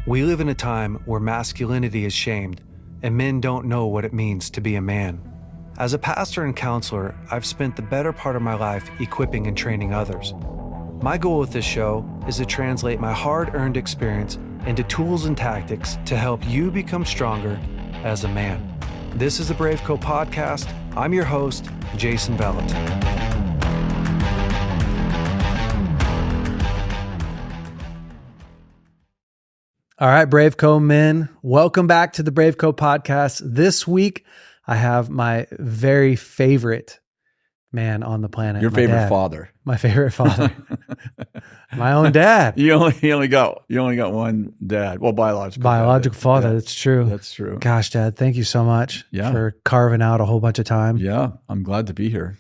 We live in a time where masculinity is shamed and men don't know what it means to be a man. As a pastor and counselor, I've spent the better part of my life equipping and training others. My goal with this show is to translate my hard-earned experience into tools and tactics to help you become stronger as a man. This is the BraveCo podcast. I'm your host, Jason Vallotton. All right, BraveCo men, welcome back to the BraveCo podcast. This week, I have my very favorite man on the planet. Your favorite father. My favorite father. My own dad. You only got one dad. Well, biological father. Yeah, that's true. That's true. Gosh, Dad, thank you so much for carving out a whole bunch of time. Yeah, I'm glad to be here.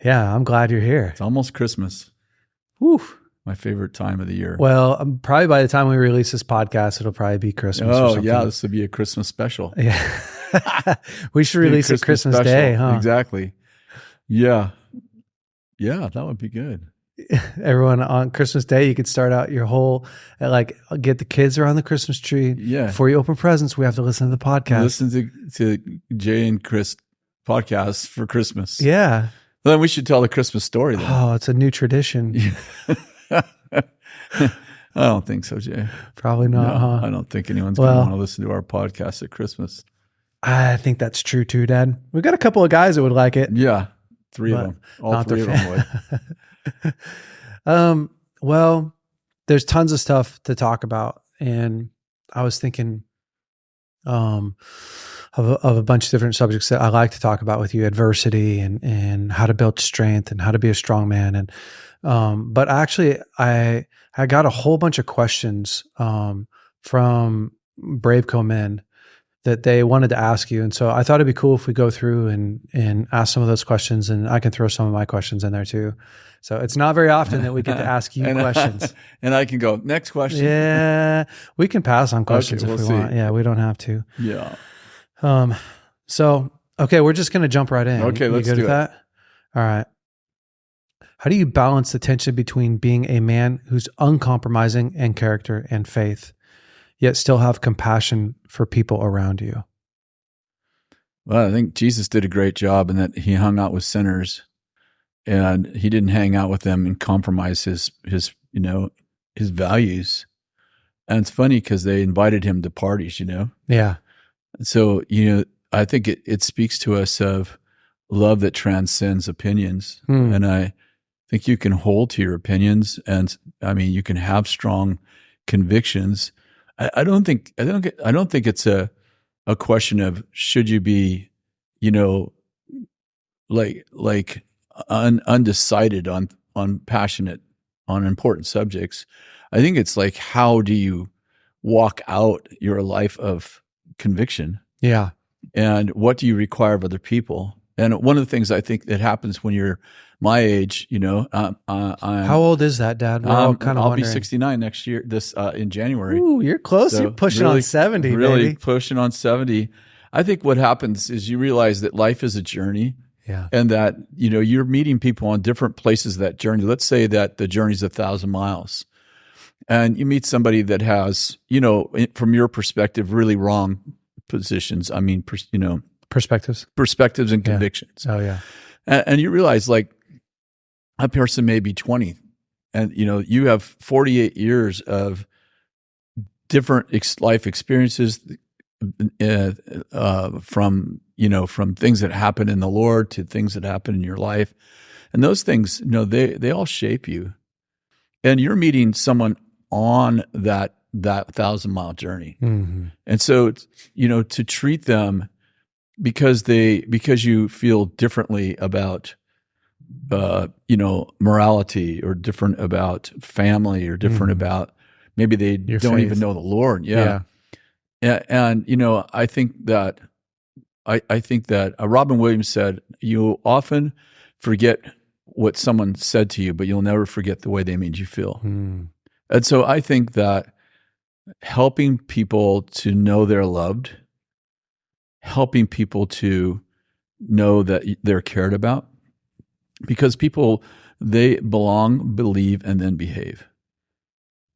Yeah, I'm glad you're here. It's almost Christmas. Woo. My favorite time of the year. Well, probably by the time we release this podcast, it'll probably be Christmas. Oh, yeah, this would be a Christmas special. Yeah. We should release it Christmas Day, huh? Exactly. Yeah. Yeah, that would be good. Everyone on Christmas Day, you could start out your whole, get the kids around the Christmas tree. Yeah. Before you open presents, we have to listen to the podcast. Listen to Jay and Chris podcasts for Christmas. Yeah. Well, then we should tell the Christmas story then. Oh, it's a new tradition. I don't think so, Jay. Probably not, huh? I don't think anyone's going to want to listen to our podcast at Christmas. I think that's true too, Dad. We've got a couple of guys that would like it. Yeah, three of them. All three of them would. Well, there's tons of stuff to talk about. And I was thinking of a bunch of different subjects that I like to talk about with you: adversity and how to build strength and how to be a strong man. And but actually, I got a whole bunch of questions from BraveCo men that they wanted to ask you. And so I thought it'd be cool if we go through and ask some of those questions, and I can throw some of my questions in there too. So it's not very often that we get to ask you questions. And I can go, next question. Yeah, we can pass on questions if we want. Yeah, we don't have to. Yeah. So, okay, we're just going to jump right in. Okay, let's do that. All right. How do you balance the tension between being a man who's uncompromising in character and faith, yet still have compassion for people around you? Well, I think Jesus did a great job in that he hung out with sinners, and he didn't hang out with them and compromise his values. And it's funny because they invited him to parties, Yeah. So, I think it speaks to us of love that transcends opinions. And I think you can hold to your opinions, and you can have strong convictions. I don't think it's a question of should you be, undecided on passionate on important subjects. I think it's like, how do you walk out your life of conviction? Yeah. And what do you require of other people? And one of the things I think that happens when you're my age, how old is that, Dad? I'll be 69 next year, in January. Ooh, you're close. So you're pushing on 70, really baby. Pushing on 70. I think what happens is you realize that life is a journey. Yeah. And that, you're meeting people on different places of that journey. Let's say that the journey's 1,000 miles. And you meet somebody that has, from your perspective, really wrong positions. Perspectives and convictions. Oh, yeah. And you realize, a person may be 20, and, you have 48 years of different life experiences from things that happen in the Lord to things that happen in your life. And those things, they all shape you. And you're meeting someone on that 1,000-mile journey. Mm-hmm. And so, to treat them because you feel differently about, morality, or different about family, or different about, maybe they your don't faith. even know the Lord. Yeah. And, I think that Robin Williams said, you often forget what someone said to you, but you'll never forget the way they made you feel. And so I think that helping people to know they're loved, helping people to know that they're cared about, because people, they belong, believe, and then behave.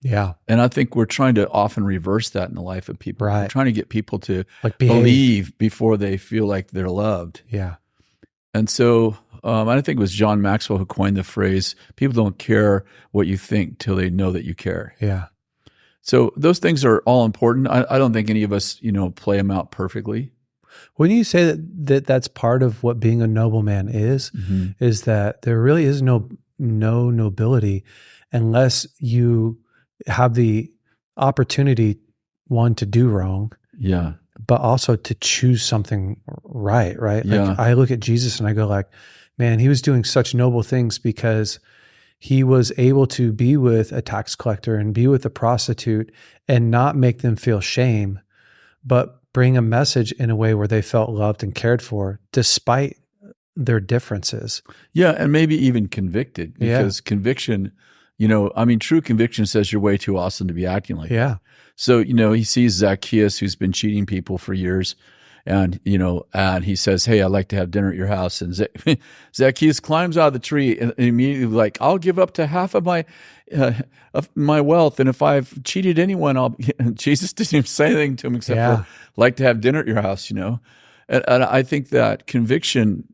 Yeah. And I think we're trying to often reverse that in the life of people. Right. We're trying to get people to Like behave. believe before they feel like they're loved. Yeah. And so I think it was John Maxwell who coined the phrase, people don't care what you think till they know that you care. Yeah. So those things are all important. I don't think any of us, play them out perfectly. When you say that's part of what being a nobleman is that there really is no nobility unless you have the opportunity, one, to do wrong. Yeah. But also to choose something right? Yeah. Like I look at Jesus and I go like, man, he was doing such noble things because he was able to be with a tax collector and be with a prostitute and not make them feel shame, but bring a message in a way where they felt loved and cared for despite their differences. Yeah. And maybe even convicted, because conviction, true conviction says you're way too awesome to be acting like that. So, he sees Zacchaeus, who's been cheating people for years, and, and he says, hey, I'd like to have dinner at your house. And Zacchaeus climbs out of the tree and immediately like, I'll give up to half of my wealth. And if I've cheated anyone, Jesus didn't even say anything to him except for like to have dinner at your house, And I think that conviction,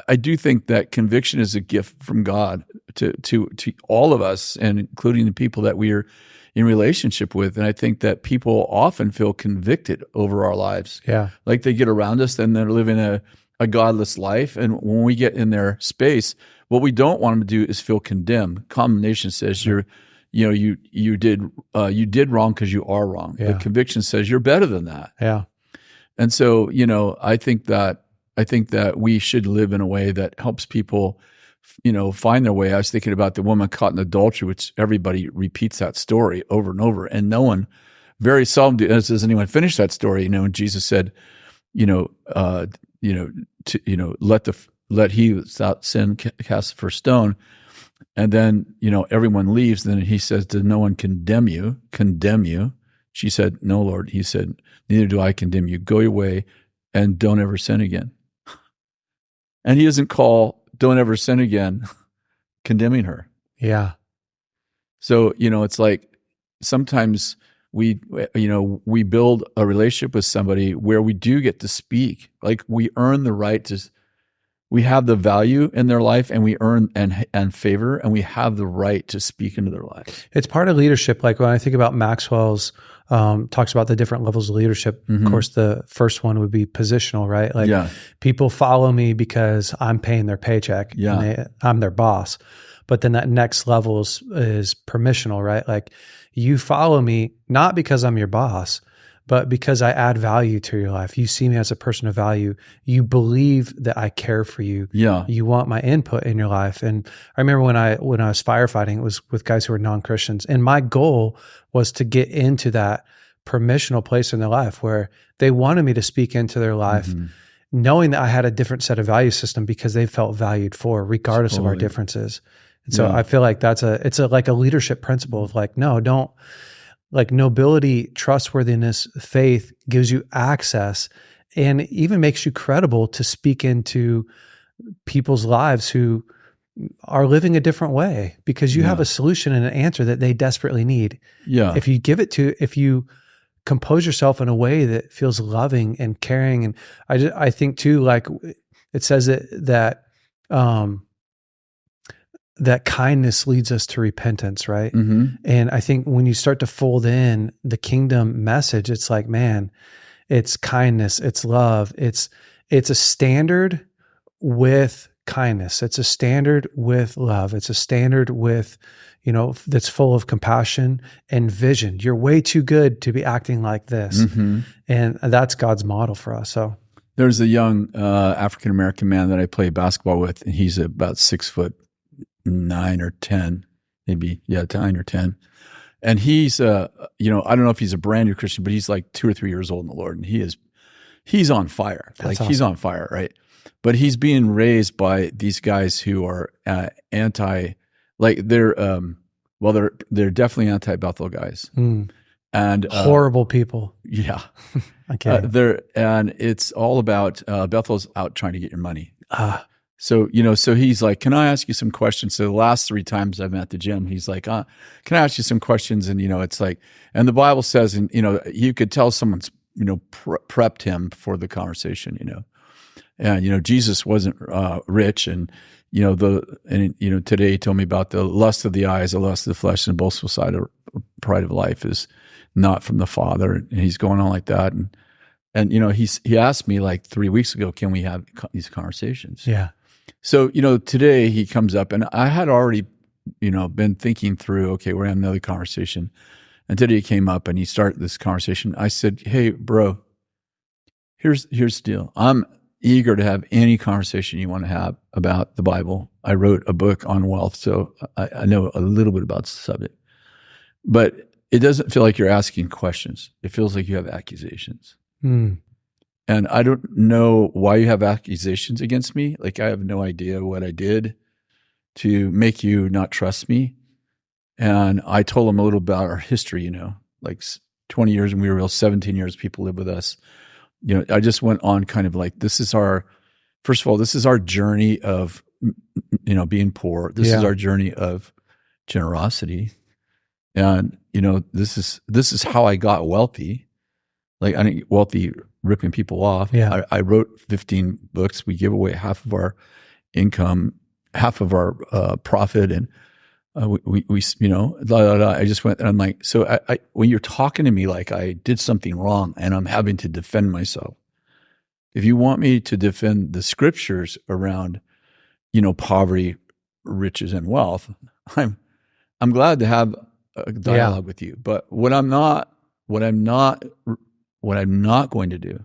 I do think that conviction is a gift from God to all of us, and including the people that we are in relationship with. And I think that people often feel convicted over our lives. Yeah. Like they get around us and they're living a godless life. And when we get in their space, what we don't want them to do is feel condemned. Condemnation says you did wrong because you are wrong. Yeah. But conviction says you're better than that. Yeah. And so, I think that we should live in a way that helps people, find their way. I was thinking about the woman caught in adultery, which everybody repeats that story over and over, and no one, very seldom does anyone finish that story. And Jesus said, let he without sin cast the first stone, and then everyone leaves. Then he says, "Did no one condemn you? Condemn you?" She said, "No, Lord." He said, "Neither do I condemn you. Go your way and don't ever sin again." And he doesn't call "don't ever sin again" condemning her. Yeah. So, it's like sometimes we build a relationship with somebody where we do get to speak. Like we earn the right to, we have the value in their life, and we earn and favor, and we have the right to speak into their life. It's part of leadership. Like when I think about Maxwell's, talks about the different levels of leadership. Of course, the first one would be positional, right? Like people follow me because I'm paying their paycheck and I'm their boss. But then that next level is permissional, right? Like you follow me not because I'm your boss, but because I add value to your life. You see me as a person of value. You believe that I care for you. Yeah. You want my input in your life. And I remember when I was firefighting, it was with guys who were non-Christians. And my goal was to get into that permissional place in their life where they wanted me to speak into their life, knowing that I had a different set of value system because they felt valued for, regardless of our differences. And so I feel like it's like a leadership principle of like, no, don't. Like nobility, trustworthiness, faith gives you access and even makes you credible to speak into people's lives who are living a different way because you have a solution and an answer that they desperately need. Yeah. If you compose yourself in a way that feels loving and caring. And I think too, like it says that kindness leads us to repentance, right? And I think when you start to fold in the kingdom message, it's like, man, it's kindness, it's love, it's a standard with kindness, it's a standard with love, it's a standard with, that's full of compassion and vision. You're way too good to be acting like this, and that's God's model for us. So there's a young African-American man that I play basketball with, and he's about 6'9" or 10, maybe 9 or 10. And he's, I don't know if he's a brand new Christian, but he's like 2 or 3 years old in the Lord, and he's on fire. That's He's on fire, right? But he's being raised by these guys who are they're definitely anti-Bethel guys, and horrible people. Yeah, okay. And it's all about Bethel's out trying to get your money. So, so he's like, can I ask you some questions? So the last 3 times I've been at the gym, he's like, can I ask you some questions? And, it's like, and the Bible says, and, you could tell someone's, prepped him for the conversation, and, Jesus wasn't rich. And, today he told me about the lust of the eyes, the lust of the flesh, and the boastful side of pride of life is not from the Father. And he's going on like that. And he asked me like 3 weeks ago, can we have these conversations? Yeah. So, today he comes up, and I had already, been thinking through, okay, we're having another conversation. And today he came up and he started this conversation. I said, hey, bro, here's the deal. I'm eager to have any conversation you want to have about the Bible. I wrote a book on wealth, so I know a little bit about the subject. But it doesn't feel like you're asking questions. It feels like you have accusations. Mm. And I don't know why you have accusations against me. Like, I have no idea what I did to make you not trust me. And I told him a little about our history, like 20 years and we were real, 17 years people live with us. I just went on kind of like, first of all, this is our journey of, being poor. This is our journey of generosity. And, this is how I got wealthy. Like, I didn't get wealthy ripping people off. Yeah. I wrote 15 books. We give away half of our income, half of our profit. And we I just went, and I'm like, so I when you're talking to me like I did something wrong and I'm having to defend myself, if you want me to defend the scriptures around, poverty, riches, and wealth, I'm glad to have a dialogue with you. But what I'm not going to do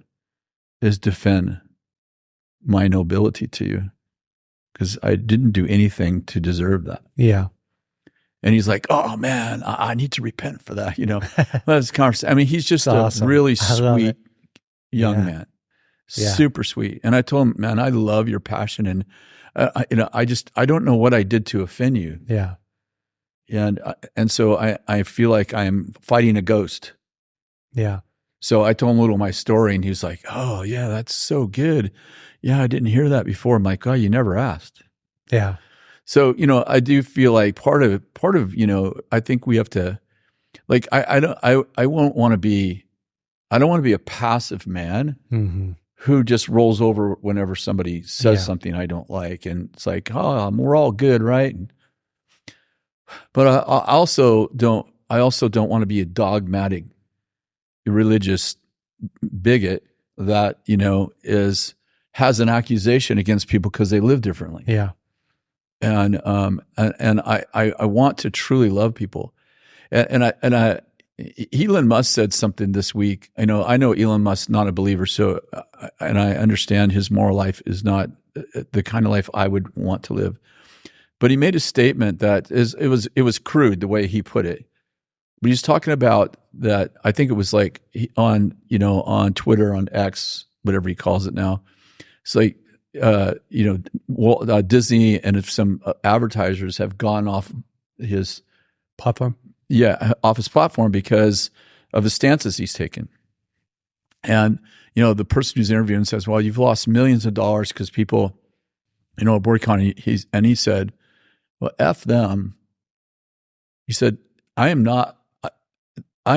is defend my nobility to you, because I didn't do anything to deserve that. Yeah. And he's like, oh man, I need to repent for that. That's conversation. I mean, he's just That's a awesome. really sweet young man, super sweet. And I told him, man, I love your passion. And I don't know what I did to offend you. Yeah. And so I feel like I'm fighting a ghost. Yeah. So I told him a little of my story, and he was like, oh yeah, that's so good. Yeah, I didn't hear that before. I'm like, oh, you never asked. Yeah. So, I do feel like part of, I think we have to, like, I don't want to be a passive man who just rolls over whenever somebody says something I don't like. And it's like, oh, we're all good, right? But I also don't want to be a dogmatic religious bigot that, has an accusation against people because they live differently. Yeah. And I want to truly love people. And Elon Musk said something this week. I know Elon Musk's not a believer, so and I understand his moral life is not the kind of life I would want to live. But he made a statement that it was crude the way he put it. But he's talking about that. I think it was like on Twitter, on X, whatever he calls it now. It's like, Disney and some advertisers have gone off his platform. Yeah, off his platform because of the stances he's taken. And the person who's interviewing says, "Well, you've lost millions of dollars because people, boycotting." He said, "Well, F them." He said, "I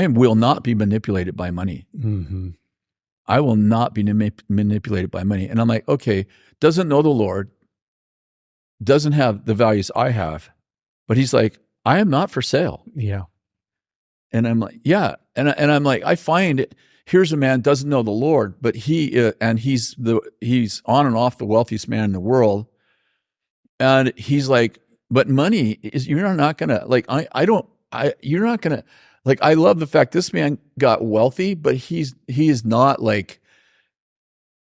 will not be manipulated by money. Mm-hmm. I will not be manipulated by money." And I'm like, okay, doesn't know the Lord, doesn't have the values I have, but he's like, I am not for sale. Yeah. And I'm like, yeah. And I'm like, I find it, here's a man doesn't know the Lord, but he's on and off the wealthiest man in the world. And he's like, but money is, you're not going to, like, you're not going to, like, I love the fact this man got wealthy, but he is not like,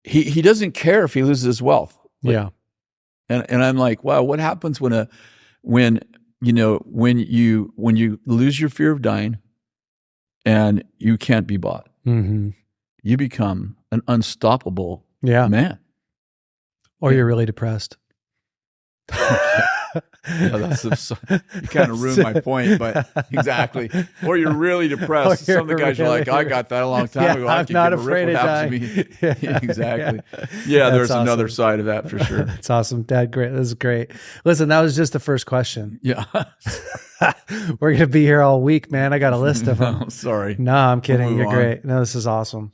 he doesn't care if he loses his wealth. Like, yeah. And I'm like, wow, what happens when you lose your fear of dying and you can't be bought? Mm-hmm. You become an unstoppable man. Or you're really depressed. You kind of ruined my point, but exactly. Or you're really depressed. Some of the guys are like, I got that a long time ago. I I'm can not give a afraid rip of what happens dying. to me. Exactly. Yeah, there's awesome. another side of that for sure. That's awesome, Dad. Great. This is great. Listen, that was just the first question. Yeah. We're going to be here all week, man. I got a list of them. No, sorry. No, I'm kidding. We'll You're move great. No, this is awesome.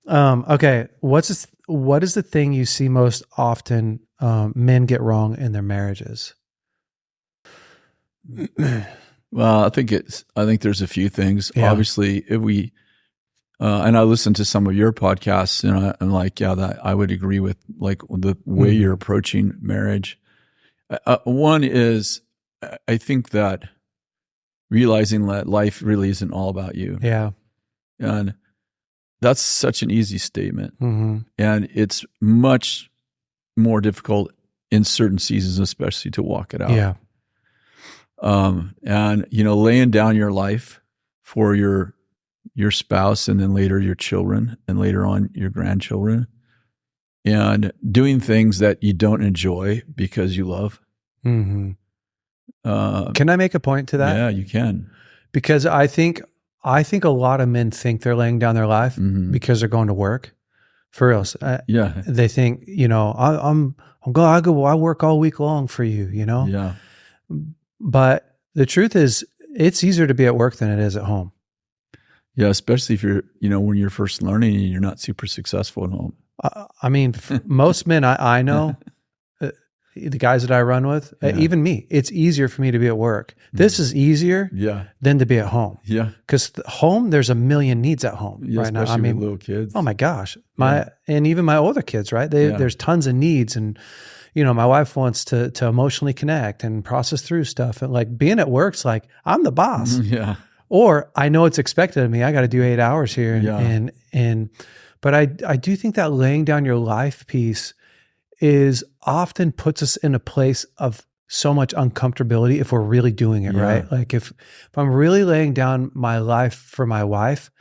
Okay. What is the thing you see most often men get wrong in their marriages? Well, I think there's a few things. Yeah. Obviously, if we, and I listened to some of your podcasts, and I'm like, yeah, that I would agree with like the way you're approaching marriage. One is, I think that realizing that life really isn't all about you. Yeah. And that's such an easy statement. Mm-hmm. And it's much more difficult in certain seasons, especially to walk it out. Yeah. And laying down your life for your spouse, and then later your children, and later on your grandchildren, and doing things that you don't enjoy because you love. Mm-hmm. Can I make a point to that? Yeah, you can. Because I think a lot of men think they're laying down their life because they're going to work. For real. Yeah. They think, I work all week long for you, Yeah. But the truth is, it's easier to be at work than it is at home. Yeah, especially if you're, when you're first learning and you're not super successful at home. I mean, most men I know, the guys that I run with, even me, it's easier for me to be at work. This is easier than to be at home. Yeah. Because home, there's a million needs at home right now. I mean, with little kids. Oh my gosh. And even my older kids, right? There's tons of needs. And, my wife wants to emotionally connect and process through stuff. And like being at work's like, I'm the boss. Yeah. Or I know it's expected of me. I got to do 8 hours here. But I do think that laying down your life piece is often puts us in a place of so much uncomfortability if we're really doing it, right? Like if I'm really laying down my life for my wife,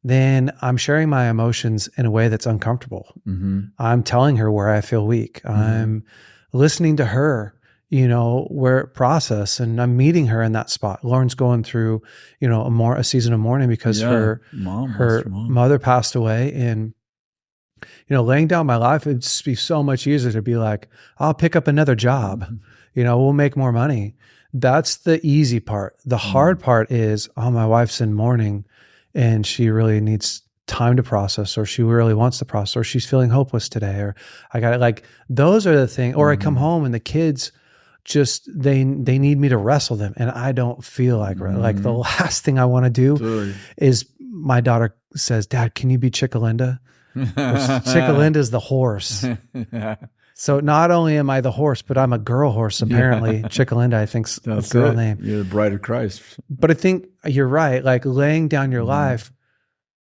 then I'm sharing my emotions in a way that's uncomfortable. Mm-hmm. I'm telling her where I feel weak. Mm-hmm. I'm listening to her, where process, and I'm meeting her in that spot. Lauren's going through, a season of mourning because her mother passed away, and laying down my life, it'd just be so much easier to be like, I'll pick up another job. We'll make more money. That's the easy part. The hard part is, my wife's in mourning and she really needs time to process, or she really wants to process, or she's feeling hopeless today, or I got it. Like those are the things, or I come home and the kids just, they need me to wrestle them. And I don't feel like the last thing I want to do is my daughter says, Dad, can you be Chickalinda? Chickalinda's the horse. So not only am I the horse, but I'm a girl horse, apparently. Chickalinda, I think, is a girl name. You're the bride of Christ. But I think you're right. Like laying down your life,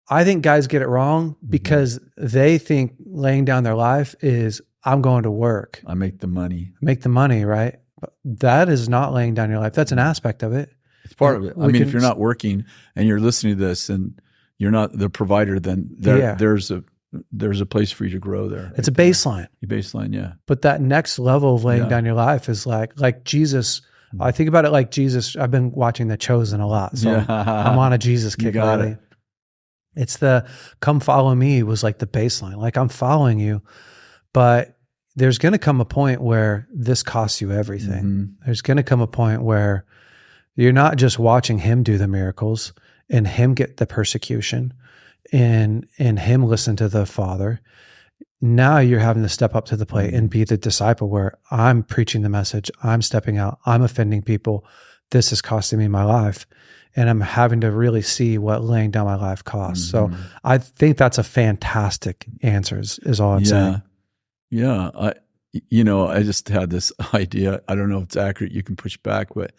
I think guys get it wrong because they think laying down their life is, I'm going to work. I make the money. Right? But that is not laying down your life. That's an aspect of it. It's part of it. I mean, if you're not working and you're listening to this and you're not the provider, then there's a place for you to grow there. It's a baseline. Your baseline, yeah. But that next level of laying down your life is like Jesus. I think about it like Jesus. I've been watching The Chosen a lot, so I'm on a Jesus kick lately. It's the come follow me was like the baseline. Like I'm following you, but there's going to come a point where this costs you everything. Mm-hmm. There's going to come a point where you're not just watching him do the miracles and him get the persecution and him listen to the Father. Now you're having to step up to the plate and be the disciple where I'm preaching the message, I'm stepping out, I'm offending people. This is costing me my life. And I'm having to really see what laying down my life costs. Mm-hmm. So I think that's a fantastic answer is all I'm saying. Yeah. I just had this idea. I don't know if it's accurate. You can push back, but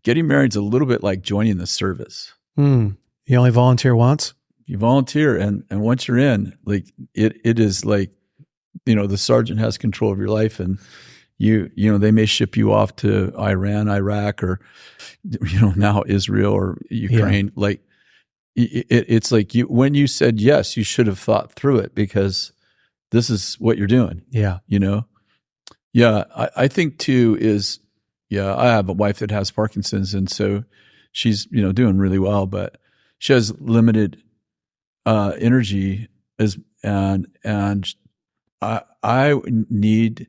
getting married is a little bit like joining the service. You only volunteer once? You volunteer. And once you're in, like it is like, the sergeant has control of your life, and they may ship you off to Iran, Iraq, or, now Israel or Ukraine. Yeah. Like it's like when you said yes, you should have thought through it because this is what you're doing. Yeah. Yeah, I think too is, yeah, I have a wife that has Parkinson's, and so she's, doing really well, but she has limited energy and I need,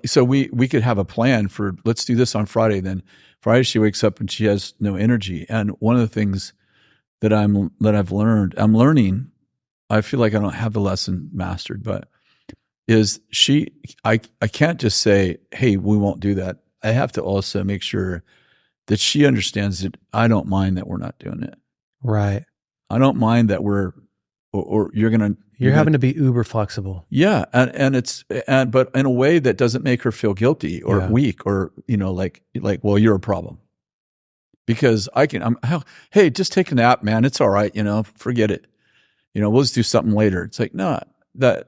so we could have a plan for, let's do this on Friday. Then Friday she wakes up and she has no energy. And one of the things that I'm learning, I feel like I don't have the lesson mastered, but is I can't just say, hey, we won't do that. I have to also make sure that she understands that I don't mind that we're not doing it. Right. I don't mind that or you're having to be uber flexible. Yeah. But in a way that doesn't make her feel guilty or weak or, like, well, you're a problem. Because hey, just take a nap, man. It's all right. Forget it. We'll just do something later. It's like, no, I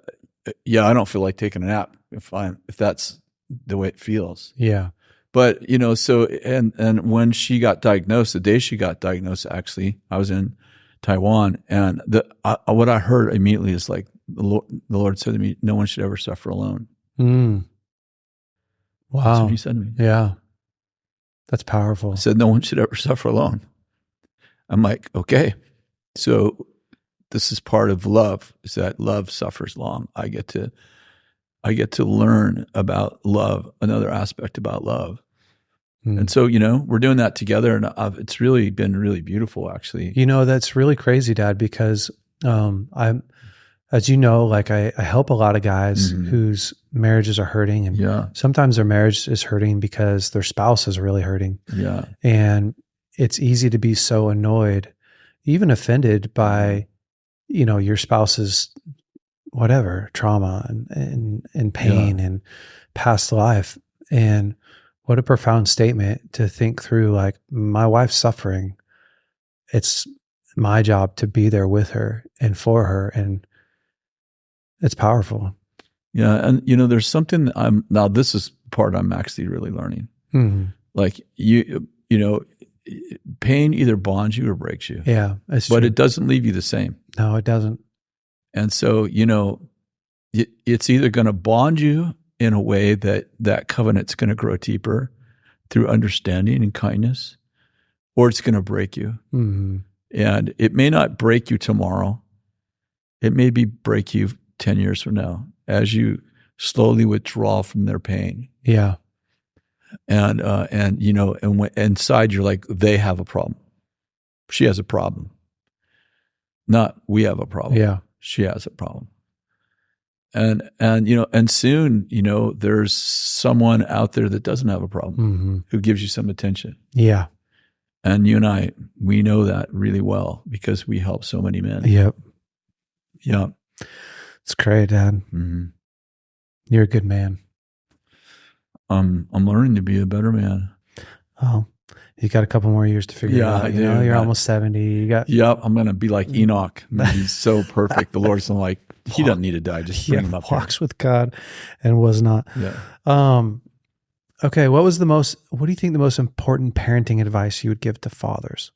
don't feel like taking a nap if that's the way it feels. Yeah. But, so, and when she got diagnosed, the day she got diagnosed, actually, I was in Taiwan, and what I heard immediately is like, the Lord said to me, no one should ever suffer alone. Wow. That's what he said to me. Yeah. That's powerful. He said, no one should ever suffer alone. I'm like, okay. So this is part of love, is that love suffers long. I get to learn about love, another aspect about love. And so, we're doing that together, and it's really been really beautiful, actually. That's really crazy, Dad, because I'm, as you know, like I help a lot of guys whose marriages are hurting, and sometimes their marriage is hurting because their spouse is really hurting. Yeah. And it's easy to be so annoyed, even offended by, your spouse's whatever trauma and pain and past life. And what a profound statement to think through, like, my wife's suffering. It's my job to be there with her and for her. And it's powerful. Yeah. And, there's something now this is part I'm actually really learning. Mm-hmm. Like pain either bonds you or breaks you. Yeah. But it doesn't leave you the same. No, it doesn't. And so, it's either going to bond you in a way that covenant's going to grow deeper through understanding and kindness, or it's going to break you. Mm-hmm. And it may not break you tomorrow. It may break you 10 years from now as you slowly withdraw from their pain. Yeah. And when inside you're like, they have a problem. She has a problem. Not we have a problem. Yeah. She has a problem. And soon, there's someone out there that doesn't have a problem who gives you some attention. Yeah. And you and I, we know that really well because we help so many men. Yep. Yeah. It's great, Dad. Mm-hmm. You're a good man. I'm learning to be a better man. Oh, you got a couple more years to figure it out. You're almost 70. Yep. I'm going to be like Enoch. He's so perfect. The Lord's like, he doesn't need to die. Just bring him up. Walks with God and was not. Yeah. Okay. What do you think the most important parenting advice you would give to fathers?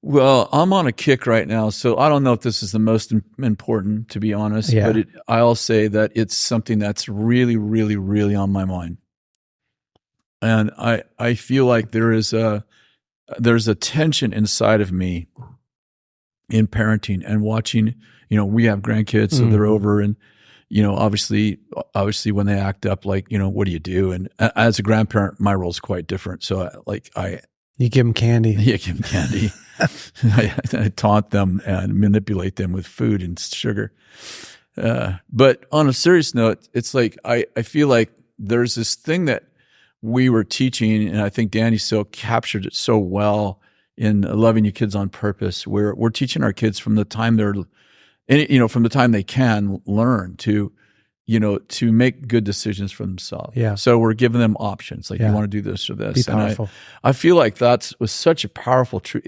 Well, I'm on a kick right now, so I don't know if this is the most important, to be honest. Yeah. But I'll say that it's something that's really, really, really on my mind. And I feel like there's a tension inside of me in parenting and watching. We have grandkids, so they're over, and obviously when they act up, like, what do you do? And as a grandparent, my role is quite different. So you give them candy. Yeah, give them candy. I taunt them and manipulate them with food and sugar. But on a serious note, it's like I feel like there's this thing that we were teaching, and I think Danny so captured it so well in Loving Your Kids on Purpose, where we're teaching our kids from the time from the time they can learn to make good decisions for themselves. Yeah. So we're giving them options, like, you want to do this or this. Be powerful. And I feel like was such a powerful truth,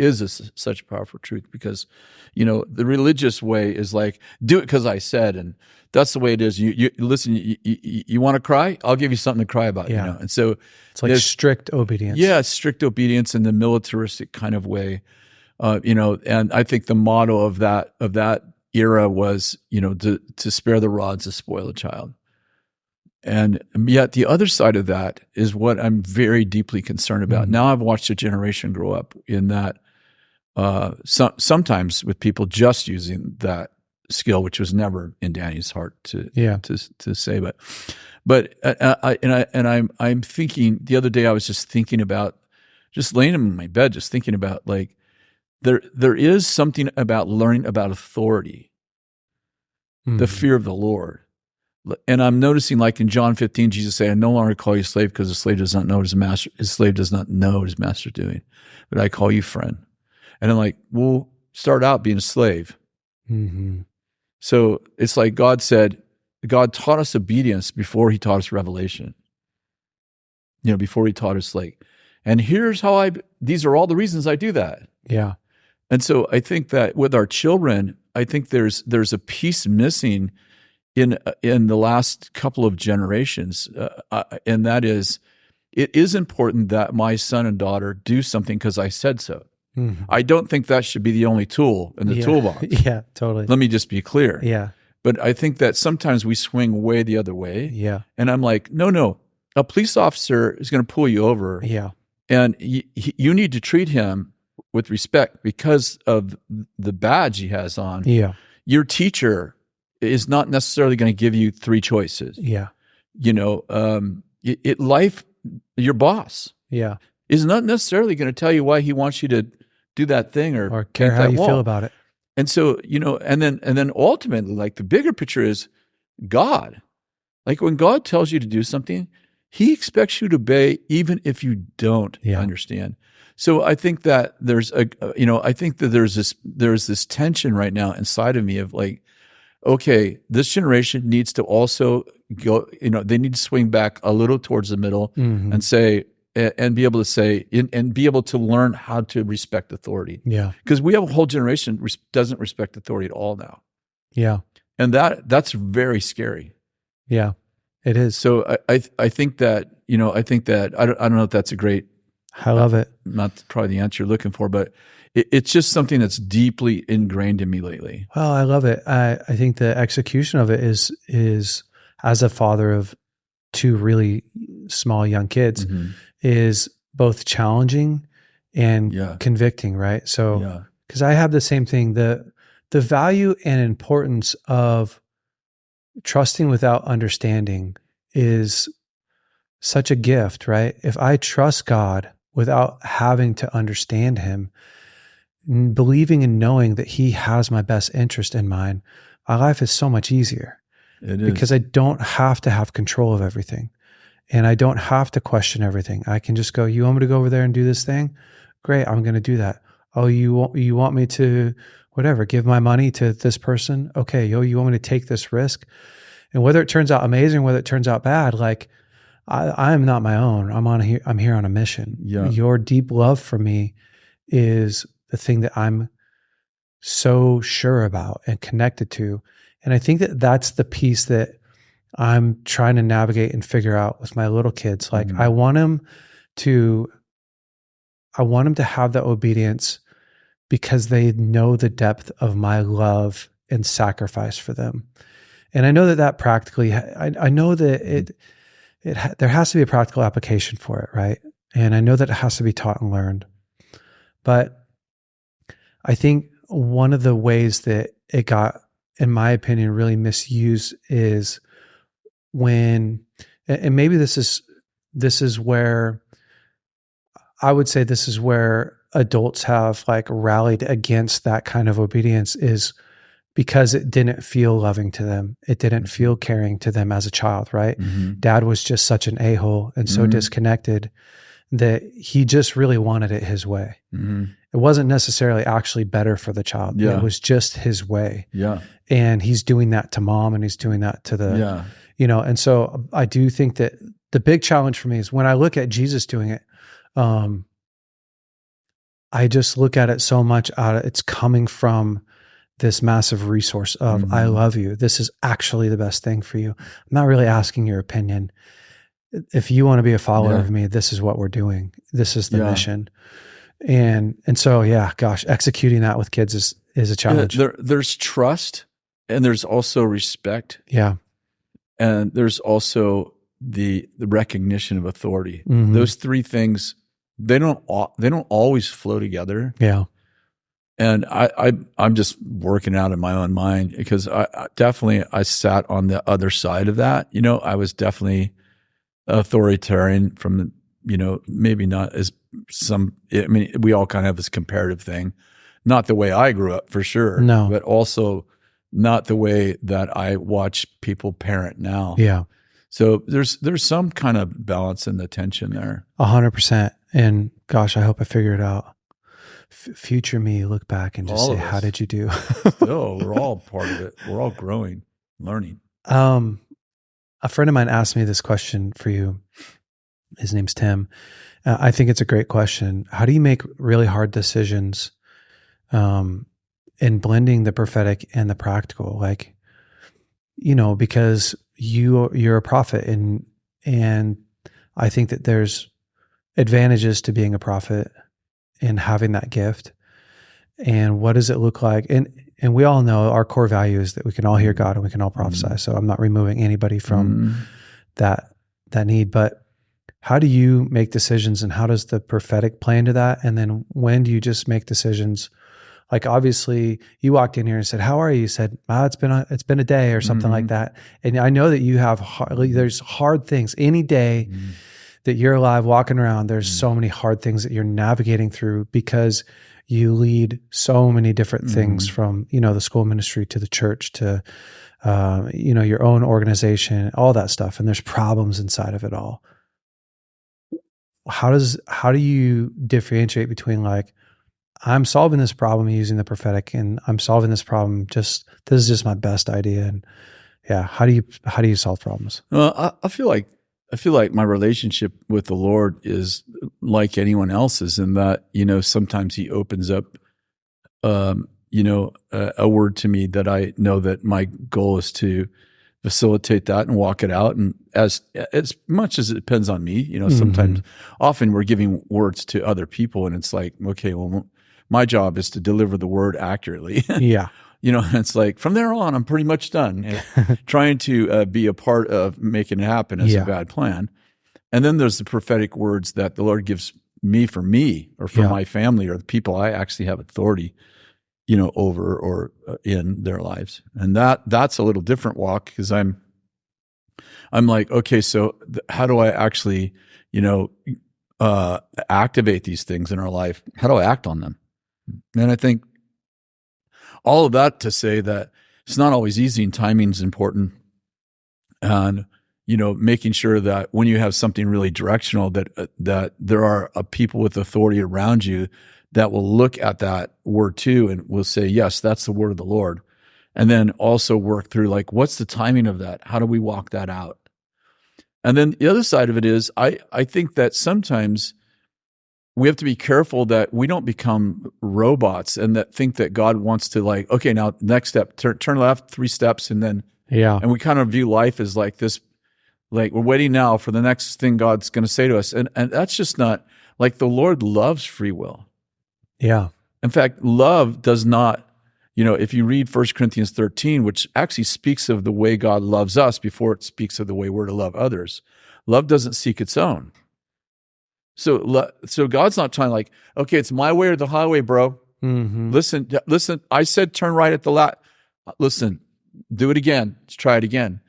such a powerful truth, because, the religious way is like, do it because I said, and that's the way it is. You listen, you want to cry? I'll give you something to cry about, And so it's like strict obedience. Yeah, strict obedience in the militaristic kind of way. And I think the motto of that era was, to spare the rod to spoil a child. And yet the other side of that is what I'm very deeply concerned about. Now I've watched a generation grow up in that sometimes with people just using that skill, which was never in Danny's heart to say, I'm thinking the other day, I was just thinking about just laying in my bed, just thinking about like, there is something about learning about authority, the fear of the Lord. And I'm noticing, like in John 15, Jesus said, I no longer call you slave because the slave does not know what his slave does not know what his master is doing, but I call you friend. And I'm like, well, start out being a slave. Mm-hmm. So it's like God taught us obedience before he taught us revelation. Before he taught us and here's how these are all the reasons I do that. Yeah. And so I think that with our children, I think there's a piece missing in the last couple of generations, and that is, it is important that my son and daughter do something because I said so. Mm-hmm. I don't think that should be the only tool in the toolbox. Yeah, totally. Let me just be clear. Yeah. But I think that sometimes we swing way the other way. Yeah. And I'm like, no, a police officer is going to pull you over. Yeah. And you need to treat him with respect because of the badge he has on. Yeah. Your teacher is not necessarily going to give you three choices. Yeah. Life, your boss. Yeah. Is not necessarily going to tell you why he wants you to do that thing or care how you feel about it. And so, and then ultimately, like the bigger picture is God. Like when God tells you to do something, he expects you to obey even if you don't understand. So I think that there's there's this tension right now inside of me of like, okay, this generation needs to also go, they need to swing back a little towards the middle and say, and be able to say, and be able to learn how to respect authority. Yeah. Because we have a whole generation doesn't respect authority at all now. Yeah. And that's very scary. Yeah, it is. So I think that, I don't know if that's a great. I love it. Not probably the answer you're looking for, but it's just something that's deeply ingrained in me lately. Well, I love it. I think the execution of it is as a father of two really small young kids, is both challenging and convicting, right? So, because I have the same thing, the value and importance of trusting without understanding is such a gift, right? If I trust God without having to understand him, believing and knowing that he has my best interest in mind, my life is so much easier. It is. Because I don't have to have control of everything. And I don't have to question everything. I can just go, you want me to go over there and do this thing? Great, I'm going to do that. Oh, you want me to, whatever, give my money to this person? Okay, you want me to take this risk? And whether it turns out amazing, whether it turns out bad, like I am not my own. I'm here on a mission. Yeah. Your deep love for me is the thing that I'm so sure about and connected to. And I think that that's the piece that I'm trying to navigate and figure out with my little kids. Like I want them to have that obedience because they know the depth of my love and sacrifice for them. And I know that practically, I know that there has to be a practical application for it, right? And I know that it has to be taught and learned. But I think one of the ways that it got, in my opinion, really misused is when, and maybe this is where I would say this is where adults have like rallied against that kind of obedience, is because it didn't feel loving to them. It didn't feel caring to them as a child, right? Mm-hmm. Dad was just such an a-hole and so disconnected that he just really wanted it his way. Mm-hmm. It wasn't necessarily actually better for the child. Yeah. It was just his way. Yeah. And he's doing that to mom and he's doing that to the, and so I do think that the big challenge for me is when I look at Jesus doing it, I just look at it so much it's coming from this massive resource of, I love you. This is actually the best thing for you. I'm not really asking your opinion. If you want to be a follower of me, this is what we're doing. This is the mission. And so, executing that with kids is a challenge. There's trust and there's also respect. Yeah. And there's also the recognition of authority. Those three things, they don't always flow together. Yeah. And I'm just working out in my own mind because I sat on the other side of that. I was definitely authoritarian from, maybe not as we all kind of have this comparative thing, not the way I grew up for sure, no, but also not the way that I watch people parent now. Yeah. So there's some kind of balance in the tension there. 100%. And gosh, I hope I figure it out. Future me, look back and just say, how did you do? No, we're all part of it. We're all growing, learning. A friend of mine asked me this question for you. His name's Tim. I think it's a great question. How do you make really hard decisions in blending the prophetic and the practical? Like, because you're a prophet and I think that there's advantages to being a prophet and having that gift. And what does it look like? And we all know our core value is that we can all hear God and we can all prophesy. So I'm not removing anybody from that need, but how do you make decisions and how does the prophetic play into that? And then when do you just make decisions? Like obviously you walked in here and said, how are you? You said, it's been a day or something like that. And I know that you have, there's hard things any day that you're alive walking around. There's so many hard things that you're navigating through because you lead so many different things from, the school ministry to the church to, your own organization, all that stuff. And there's problems inside of it all. How do you differentiate between like, I'm solving this problem using the prophetic and I'm solving this problem this is just my best idea. And yeah, how do you solve problems? Well, I feel like my relationship with the Lord is like anyone else's in that, sometimes he opens up, a word to me that I know that my goal is to facilitate that and walk it out. And as much as it depends on me, sometimes, often we're giving words to other people and it's like, okay, well, my job is to deliver the word accurately. Yeah. And it's like, from there on, I'm pretty much done. Trying to be a part of making it happen is a bad plan. And then there's the prophetic words that the Lord gives me for me or for my family or the people I actually have authority, over or in their lives. And that's a little different walk because I'm like, okay, so how do I actually, activate these things in our life? How do I act on them? And I think all of that to say that it's not always easy and timing is important. And, making sure that when you have something really directional that there are people with authority around you that will look at that word too and will say, yes, that's the word of the Lord. And then also work through like, what's the timing of that? How do we walk that out? And then the other side of it is I think that sometimes we have to be careful that we don't become robots and that think that God wants to like, okay, now next step, turn left 3 steps. And then, and we kind of view life as like this, like we're waiting now for the next thing God's going to say to us. And that's just not like the Lord loves free will. Yeah. In fact, love does not, if you read 1 Corinthians 13, which actually speaks of the way God loves us before it speaks of the way we're to love others, love doesn't seek its own. So God's not trying like, okay, it's my way or the highway, bro. Listen, I said turn right at the left. Listen, do it again. Let's try it again.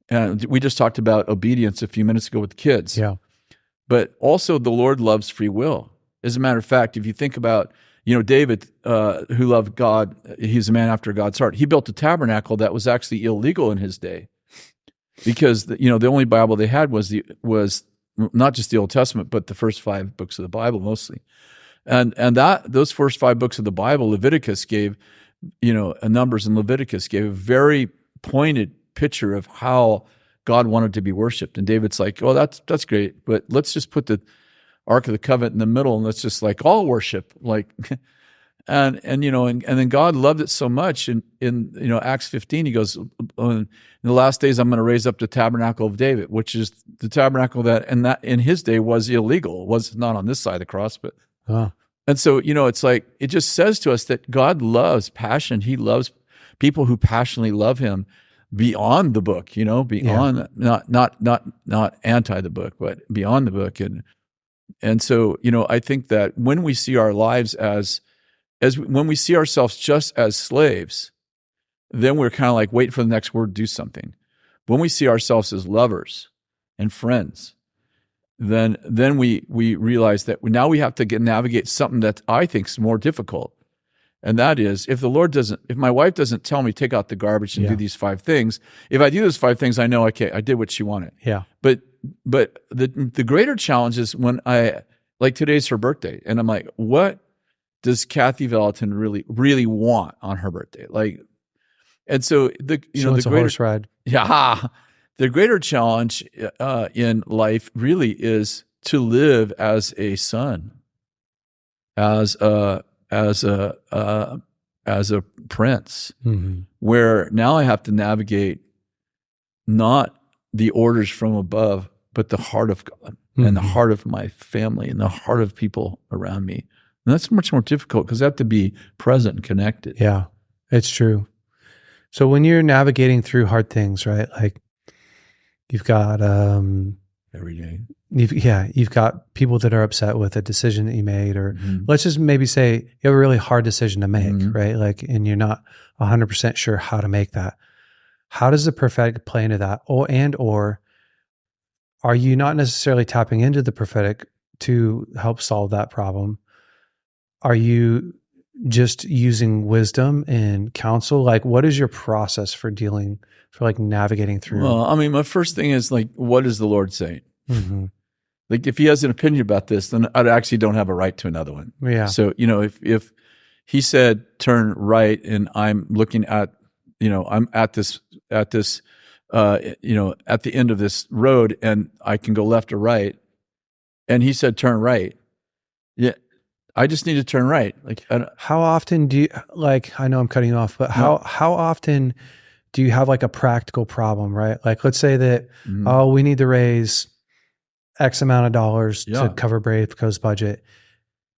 And we just talked about obedience a few minutes ago with the kids. Yeah. But also the Lord loves free will. As a matter of fact, if you think about, David, who loved God, he's a man after God's heart. He built a tabernacle that was actually illegal in his day because, the only Bible they had was not just the Old Testament, but the first 5 books of the Bible mostly. And those first 5 books of the Bible, Leviticus gave, Numbers and Leviticus gave a very pointed picture of how God wanted to be worshiped. And David's like, oh, that's great, but let's just put the Ark of the Covenant in the middle and let's just like all worship. Like, and then God loved it so much in Acts 15, he goes, in the last days, I'm going to raise up the tabernacle of David, which is the tabernacle that in his day was illegal. It was not on this side of the cross, but, and so, it's like, it just says to us that God loves passion. He loves people who passionately love him, beyond the book, beyond not anti the book, but beyond the book. And so, I think that when we see our lives as when we see ourselves just as slaves, then we're kind of like waiting for the next word to do something. When we see ourselves as lovers and friends, then we realize that now we have to navigate something that I think is more difficult. And that is, if my wife doesn't tell me take out the garbage and do these 5 things, if I do those 5 things, I know, okay, I did what she wanted. Yeah. But the greater challenge is when today's her birthday, and I'm like, what does Kathy Vallotton really want on her birthday? And so the greater horse ride. Yeah. The greater challenge in life really is to live as a son, as a prince, where now I have to navigate not the orders from above, but the heart of God and the heart of my family and the heart of people around me. And that's much more difficult because I have to be present and connected. Yeah, it's true. So when you're navigating through hard things, right? Like you've got every day. You've got people that are upset with a decision that you made, or let's just maybe say you have a really hard decision to make, right? And you're not 100% sure how to make that. How does the prophetic play into that? Or are you not necessarily tapping into the prophetic to help solve that problem? Are you just using wisdom and counsel? What is your process for navigating through? Well, I mean, my first thing is what is the Lord saying? If he has an opinion about this, then I actually don't have a right to another one. Yeah. So, if he said turn right and I'm looking at, I'm at the end of this road and I can go left or right, and he said turn right. Yeah. I just need to turn right. How often do you, I know I'm cutting you off, but how often do you have a practical problem, right? Let's say that, we need to raise X amount of dollars to cover BraveCo's budget.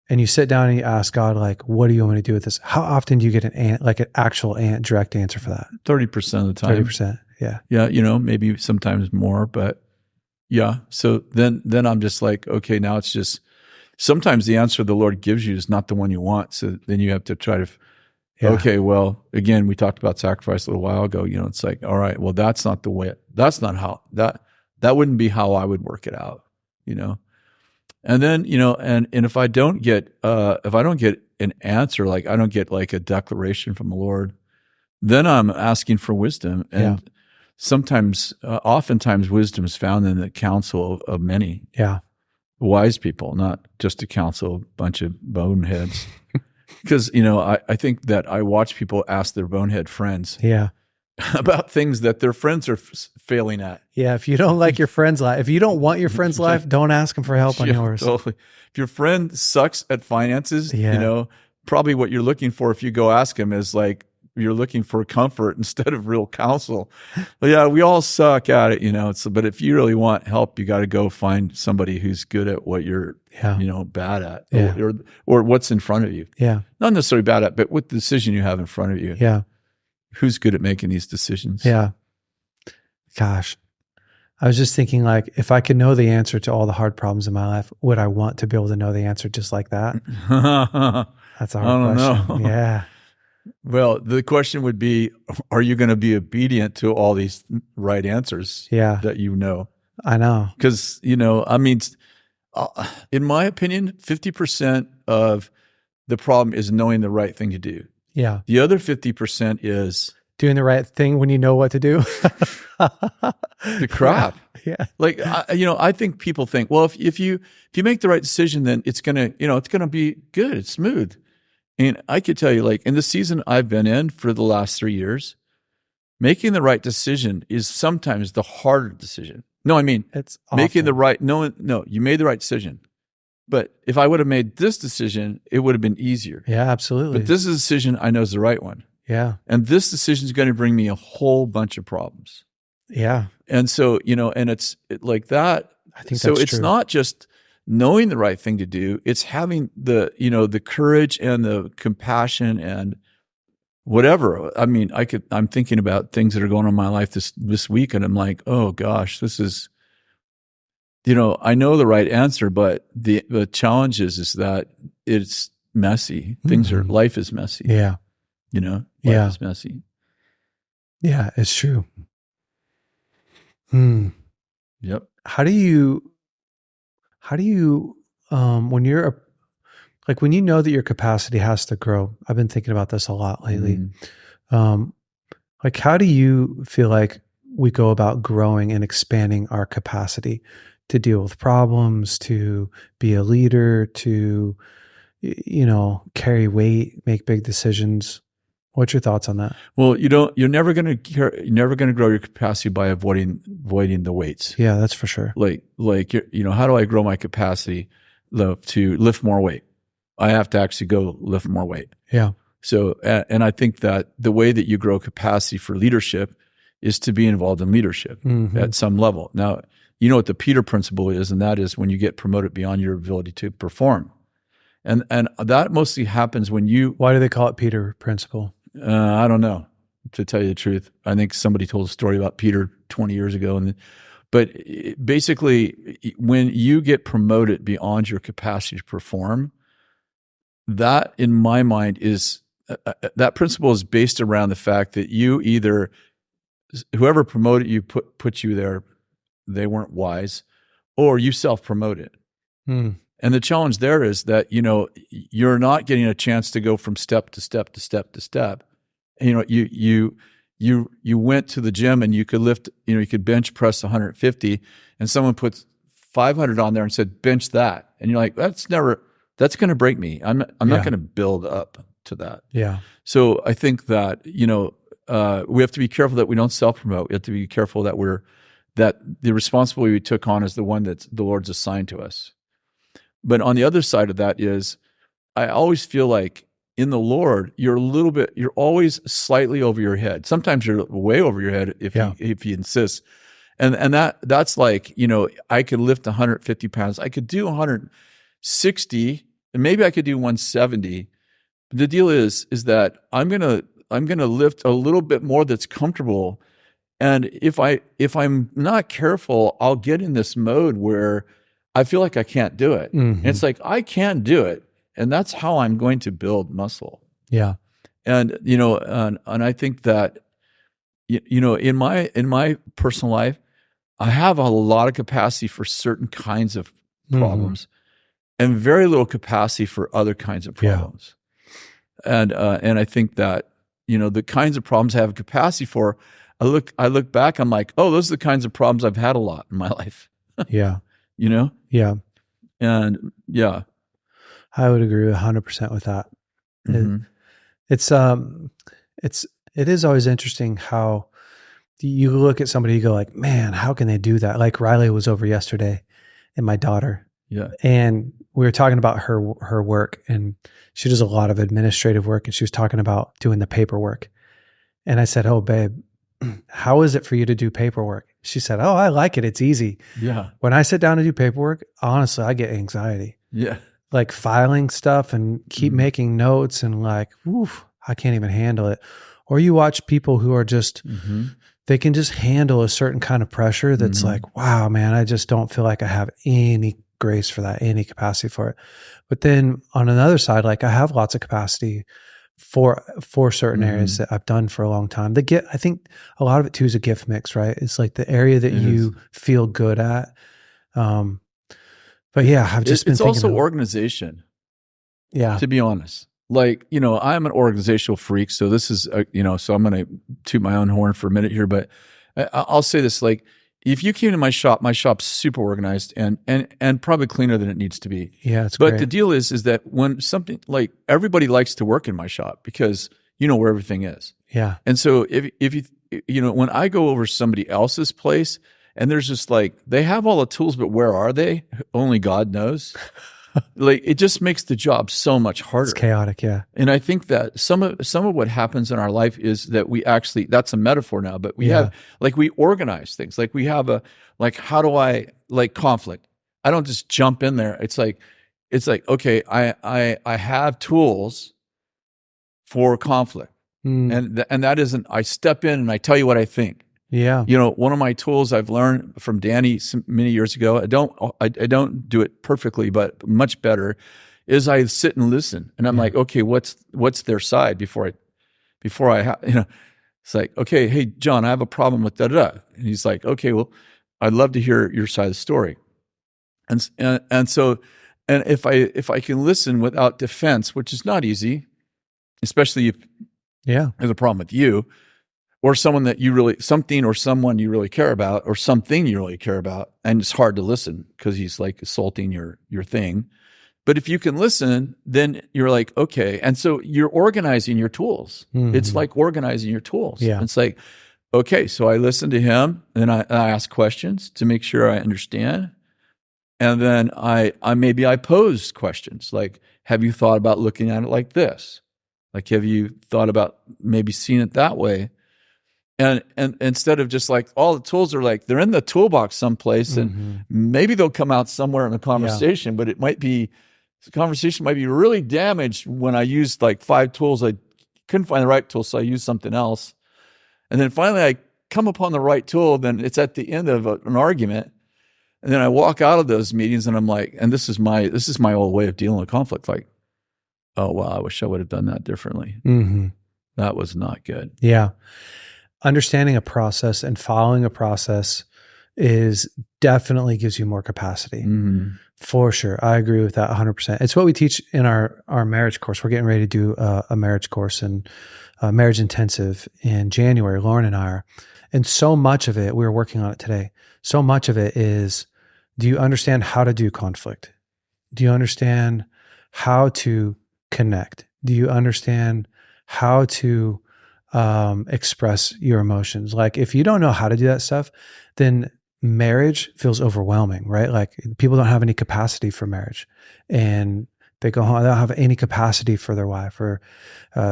And you sit down and you ask God, what do you want me to do with this? How often do you get an actual direct answer for that? 30% of the time. 30%. Yeah. Yeah. Maybe sometimes more, but yeah. So then I'm just okay, now it's just, sometimes the answer the Lord gives you is not the one you want. So then you have to try to, okay, well, again, we talked about sacrifice a little while ago. It's all right, well, that's not the way, that's not how, that wouldn't be how I would work it out, And then, and if I don't get an answer, I don't get a declaration from the Lord, then I'm asking for wisdom. And sometimes, oftentimes wisdom is found in the counsel of many. Yeah. Wise people, not just to counsel a bunch of boneheads. Because, I think that I watch people ask their bonehead friends about things that their friends are failing at. Yeah, if you don't like your friend's life, if you don't want your friend's life, don't ask them for help on yours. Totally. If your friend sucks at finances, probably what you're looking for if you go ask him is you're looking for comfort instead of real counsel. But yeah, we all suck at it, but if you really want help, you got to go find somebody who's good at what you're, bad at, or what's in front of you. Yeah. Not necessarily bad at, but what decision you have in front of you. Yeah. Who's good at making these decisions? Yeah. Gosh, I was just thinking if I could know the answer to all the hard problems in my life, would I want to be able to know the answer just like that? That's a hard question. Know. Yeah. Well, the question would be, are you going to be obedient to all these right answers that I know. Because, in my opinion, 50% of the problem is knowing the right thing to do. Yeah. The other 50% is doing the right thing when you know what to do. The crap. Yeah. I think people think, well, if you make the right decision, then it's going to be good. It's smooth. And I could tell you, in the season I've been in for the last 3 years, making the right decision is sometimes the harder decision. No, I mean, it's making the right, no, you made the right decision. But if I would have made this decision, it would have been easier. Yeah, absolutely. But this is a decision I know is the right one. Yeah. And this decision is going to bring me a whole bunch of problems. Yeah. And so, and it's like that. I think so. That's it's true. Not just knowing the right thing to do, it's having the courage and the compassion and whatever. I mean, I'm thinking about things that are going on in my life this week, and I'm like, oh gosh, this is, I know the right answer, but the challenge is that it's messy. Life is messy. Yeah. Life is messy. Yeah, it's true. Yep. How do you, when you're when you know that your capacity has to grow, I've been thinking about this a lot lately. How do you feel like we go about growing and expanding our capacity to deal with problems, to be a leader, to, carry weight, make big decisions? What's your thoughts on that? Well, you're never going to grow your capacity by avoiding the weights. Yeah, that's for sure. How do I grow my capacity to lift more weight? I have to actually go lift more weight. Yeah. So, and I think that the way that you grow capacity for leadership is to be involved in leadership at some level. Now, you know what the Peter principle is, and that is when you get promoted beyond your ability to perform. And that mostly happens when you... Why do they call it Peter principle? I don't know, to tell you the truth. I think somebody told a story about Peter 20 years ago. But basically, when you get promoted beyond your capacity to perform, that, in my mind, is that principle is based around the fact that you either, whoever promoted you put you there, they weren't wise, or you self-promoted. And the challenge there is that, you're not getting a chance to go from step to step to step to step. You went to the gym and you could lift, you could bench press 150, and someone puts 500 on there and said, bench that. And you're like, that's going to break me. I'm not going to build up to that. Yeah. So I think that, we have to be careful that we don't self-promote. We have to be careful that the responsibility we took on is the one that the Lord's assigned to us. But on the other side of that is, I always feel like in the Lord, you're always slightly over your head. Sometimes you're way over your head if you insist. And that's like, I could lift 150 pounds. I could do 160, and maybe I could do 170. But the deal is that I'm gonna lift a little bit more that's comfortable. And if I'm not careful, I'll get in this mode where I feel like I can't do it. And it's like, I can do it. And that's how I'm going to build muscle. Yeah. And, and I think that, in my personal life, I have a lot of capacity for certain kinds of problems and very little capacity for other kinds of problems. And I think that, the kinds of problems I have capacity for, I look back, I'm like, oh, those are the kinds of problems I've had a lot in my life. Yeah. Yeah. And yeah. I would agree 100% with that. It is always interesting how you look at somebody, you go like, man, how can they do that? Like Riley was over yesterday and my daughter. Yeah. And we were talking about her work, and she does a lot of administrative work, and she was talking about doing the paperwork. And I said, oh, babe, how is it for you to do paperwork? She said, oh, I like it. It's easy. Yeah. When I sit down to do paperwork, honestly, I get anxiety. Yeah. Like filing stuff and keep making notes and like, oof, I can't even handle it. Or you watch people who are just, they can just handle a certain kind of pressure that's like, wow, man, I just don't feel like I have any grace for that, any capacity for it. But then on another side, like I have lots of capacity for certain areas that I've done for a long time. I think a lot of it too is a gift mix, right? It's like the area that you feel good at. But yeah, I've just been thinking. It's also organization. Yeah. To be honest. Like, I'm an organizational freak. So this is, so I'm going to toot my own horn for a minute here, but I'll say this, like, if you came to my shop's super organized and probably cleaner than it needs to be. Yeah, it's But great. the deal is that when something like everybody likes to work in my shop because you know where everything is. Yeah. And so if you, when I go over somebody else's place and there's just like, they have all the tools, but where are they? Only God knows. Like it just makes the job so much harder. It's chaotic, yeah. And I think that some of what happens in our life is that we actually, that's a metaphor now, but we have, like we organize things. Like we have how do I, like conflict? I don't just jump in there. It's like, okay, I have tools for conflict. And that isn't, I step in and I tell you what I think. Yeah. One of my tools I've learned from Danny many years ago, I don't do it perfectly, but much better, is I sit and listen. And I'm like, okay, what's their side before I it's like, okay, hey, John, I have a problem with da-da-da. And he's like, okay, well, I'd love to hear your side of the story. And so if I can listen without defense, which is not easy, especially if there's a problem with you, or someone that something or someone you really care about, or something you really care about, and it's hard to listen because he's like assaulting your thing. But if you can listen, then you're like, okay. And so you're organizing your tools. It's like organizing your tools. Yeah. It's like, okay, so I listen to him, and I ask questions to make sure I understand. And then I maybe pose questions like, have you thought about looking at it like this? Like, have you thought about maybe seeing it that way? And instead of just like, all the tools are like, they're in the toolbox someplace, and maybe they'll come out somewhere in the conversation, but the conversation might be really damaged when I used like 5 tools. I couldn't find the right tool, so I used something else. And then finally I come upon the right tool, then it's at the end of an argument. And then I walk out of those meetings and I'm like, and this is my old way of dealing with conflict. Like, oh, wow, I wish I would have done that differently. That was not good. Yeah. Understanding a process and following a process definitely gives you more capacity. For sure. I agree with that 100%. It's what we teach in our marriage course. We're getting ready to do a marriage course and marriage intensive in January. Lauren and I are. And so much of it, we were working on it today. So much of it is, do you understand how to do conflict? Do you understand how to connect? Do you understand how to express your emotions? Like, if you don't know how to do that stuff, then marriage feels overwhelming, right? Like, people don't have any capacity for marriage, and they go home, they don't have any capacity for their wife or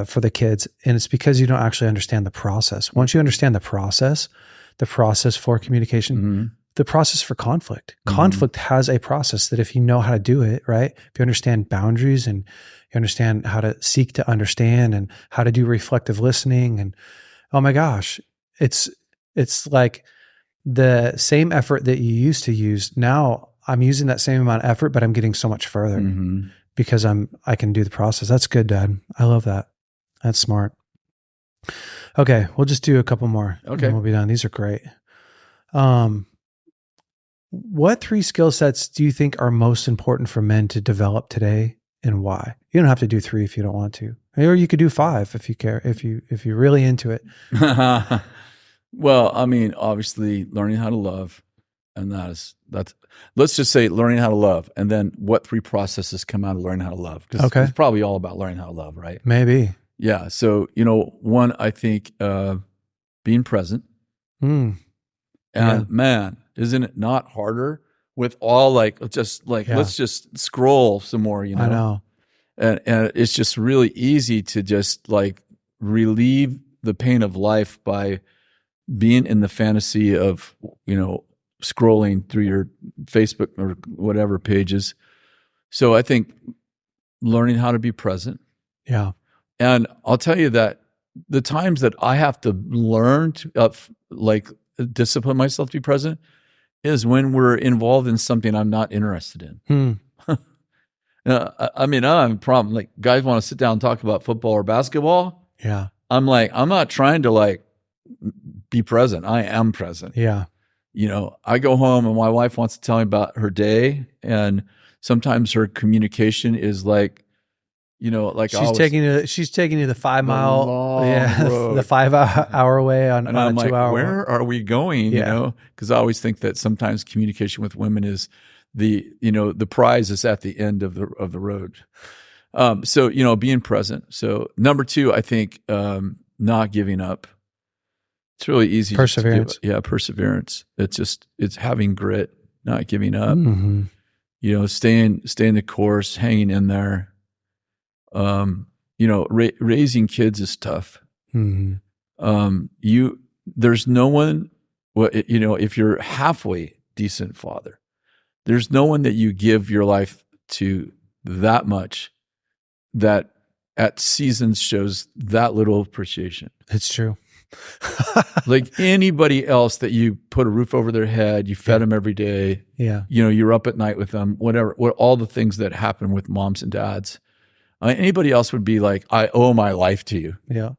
for the kids. And it's because you don't actually understand the process. Once you understand the process for communication, the process for conflict. Conflict has a process that, if you know how to do it, right? If you understand boundaries and you understand how to seek to understand and how to do reflective listening, and oh my gosh, it's like the same effort that you used to use. Now I'm using that same amount of effort, but I'm getting so much further because I can do the process. That's good, Dad. I love that. That's smart. Okay. We'll just do a couple more. Okay. And we'll be done. These are great. What 3 skill sets do you think are most important for men to develop today, and why? You don't have to do 3 if you don't want to, or you could do 5 if you care, if you're really into it. Well, I mean, obviously learning how to love, and that's let's just say learning how to love, and then what 3 processes come out of learning how to love, because it's probably all about learning how to love, right? Maybe. Yeah. So, one, I think being present. And man, isn't it not harder with all let's just scroll some more, I know. And it's just really easy to just like relieve the pain of life by being in the fantasy of, scrolling through your Facebook or whatever pages. So I think learning how to be present. Yeah. And I'll tell you that the times that I have to learn to discipline myself to be present is when we're involved in something I'm not interested in. I mean, I don't have a problem. Like, guys want to sit down and talk about football or basketball. Yeah. I'm like, I'm not trying to be present. I am present. Yeah. I go home and my wife wants to tell me about her day, and sometimes her communication is like, she's taking you the 5 mile, road. the 5 hour way on a 2 hour. Where are we going? Because I always think that sometimes communication with women is the prize is at the end of the road. So being present. So number 2, I think not giving up. It's really easy. Perseverance. Perseverance. It's having grit, not giving up. Staying the course, hanging in there. Raising kids is tough. There's no one, if you're halfway decent father, there's no one that you give your life to that much that at seasons shows that little appreciation. It's true. Like anybody else that you put a roof over their head, you fed them every day. Yeah. You're up at night with them, whatever, all the things that happen with moms and dads. Anybody else would be like, I owe my life to you. Yeah.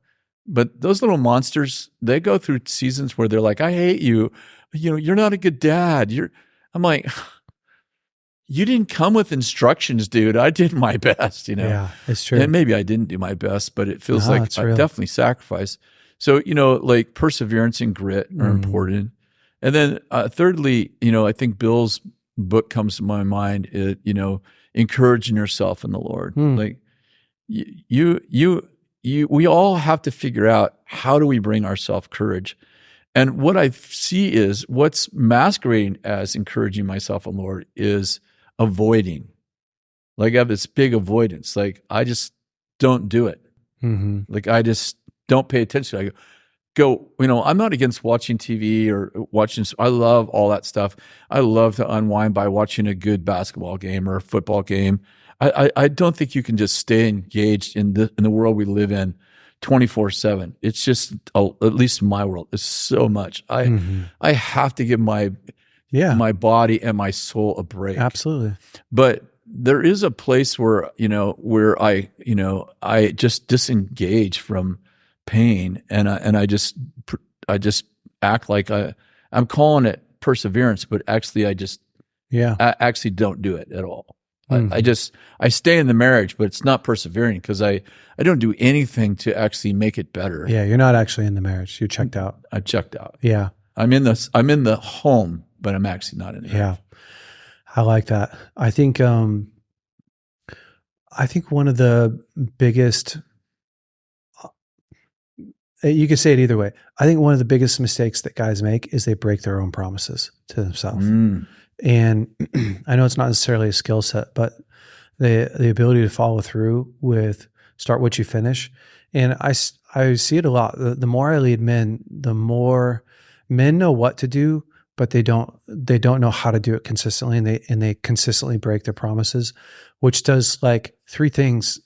But those little monsters, they go through seasons where they're like, I hate you. You're not a good dad. I'm like, you didn't come with instructions, dude. I did my best, Yeah, it's true. And maybe I didn't do my best, but it feels like I real. definitely sacrificed. So, like perseverance and grit are important. And then thirdly, I think Bill's book comes to my mind, encouraging yourself in the Lord. Like we all have to figure out, how do we bring ourselves courage? And what I see is what's masquerading as encouraging myself in the Lord is avoiding. Like I have this big avoidance. Like I just don't do it. Like I just don't pay attention. I go, I'm not against watching TV or watching. I love all that stuff. I love to unwind by watching a good basketball game or a football game. I don't think you can just stay engaged in the world we live in 24/7. It's just, at least my world, is so much. I have to give my body and my soul a break. Absolutely. But there is a place where I just disengage from pain, and I just act like I'm calling it perseverance, but actually I actually don't do it at all. I stay in the marriage, but it's not persevering because I don't do anything to actually make it better. Yeah, you're not actually in the marriage. You're checked out. I checked out. Yeah. I'm in the home, but I'm actually not in the marriage. Yeah. I like that. I think one of the biggest, you could say it either way. I think one of the biggest mistakes that guys make is they break their own promises to themselves. And I know it's not necessarily a skill set, but the ability to follow through with start what you finish. And I see it a lot. The more I lead men, the more men know what to do, but they don't know how to do it consistently, and they consistently break their promises, which does like three things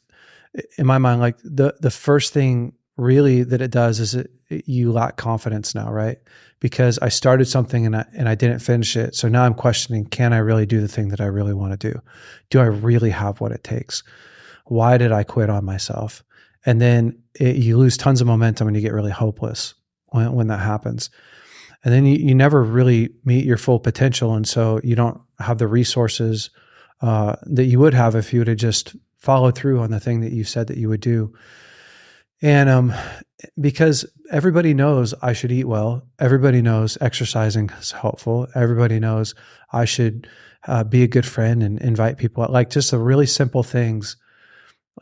in my mind. Like the first thing really that it does is you lack confidence now, right? Because I started something and I didn't finish it. So now I'm questioning, can I really do the thing that I really want to do? Do I really have what it takes? Why did I quit on myself? And then you lose tons of momentum and you get really hopeless when that happens. And then you never really meet your full potential. And so you don't have the resources that you would have if you would have just followed through on the thing that you said that you would do. And because everybody knows I should eat well, everybody knows exercising is helpful, everybody knows I should be a good friend and invite people out. Like just the really simple things.